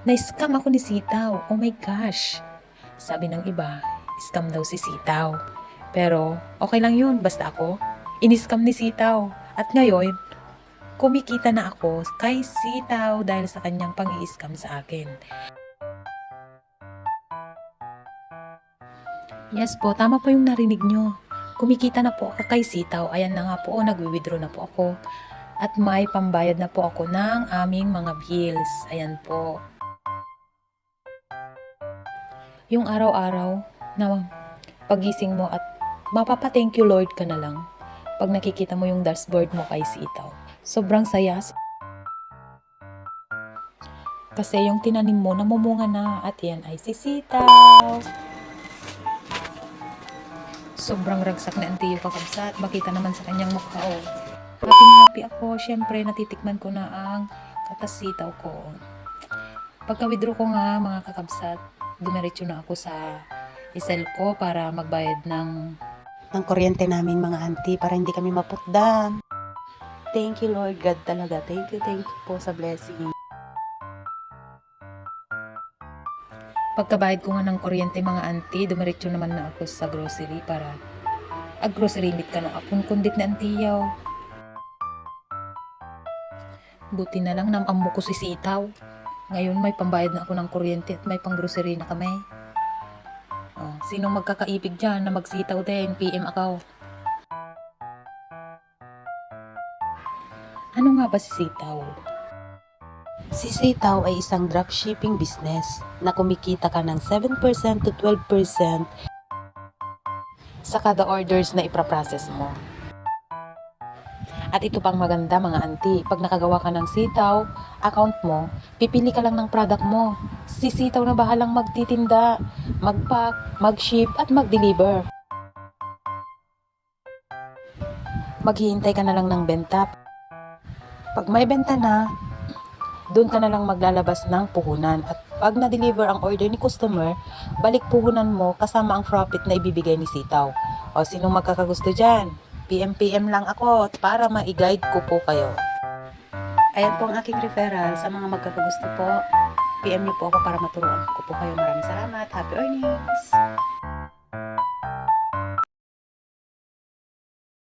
Na-scam ako ni Sitaw. Oh my gosh. Sabi ng iba, scam daw si Sitaw. Pero okay lang yun, basta ako. Ini-scam ni Sitaw. At ngayon, kumikita na ako kay Sitaw dahil sa kanyang pang-i-scam sa akin. Yes po, tama po yung narinig nyo. Kumikita na po ako kay Sitaw. Ayan na nga po, nagwi-withdraw na po ako. At may pambayad na po ako ng aming mga bills. Ayan po. Yung araw-araw na pagising mo at mapapa-thank you Lord ka na lang pag nakikita mo yung dashboard mo kay Sitaw. Sobrang saya. Kasi yung tinanim mo, namumunga na at yan ay si Sitaw. Sobrang ragsak na antiyo kakabsat. Makita naman sa kanyang mukha. Oh. Happy ako. Siyempre, natitikman ko na ang katas Sitaw ko. Pagka-withdraw ko nga mga kakabsat, dumiretso na ako sa isel ko para magbayad ng kuryente namin mga auntie para hindi kami maputdan. Thank you Lord God talaga. Thank you po sa blessing. Pagkabayad ko nga ng kuryente mga auntie, dumiretso naman na ako sa grocery para grocery meet ka na akong kundit na antiyaw. Buti na lang namamo ko si Sitaw. Ngayon may pambayad na ako ng kuryente at may pang grocery na kami. Oh, sinong magkakaibig dyan na magsitaw din? PM ako. Ano nga ba si Sitaw? Si Sitaw ay isang dropshipping business na kumikita ka ng 7% to 12% sa kada orders na ipraprocess mo. At ito pang maganda mga auntie, pag nakagawa ka ng Sitaw account mo, pipili ka lang ng product mo. Si Sitaw na bahalang magtitinda, mag-pack, mag-ship at mag-deliver. Maghihintay ka na lang ng benta. Pag may benta na, doon ka na lang maglalabas ng puhunan. At pag na-deliver ang order ni customer, balik puhunan mo kasama ang profit na ibibigay ni Sitaw. O sinong magkakagusto dyan? PM lang ako para ma-guide ko po kayo. Ayan po ang aking referral sa mga magkakagusto po. PM niyo po ako para maturuan ko po kayo. Maraming salamat. Happy earnings!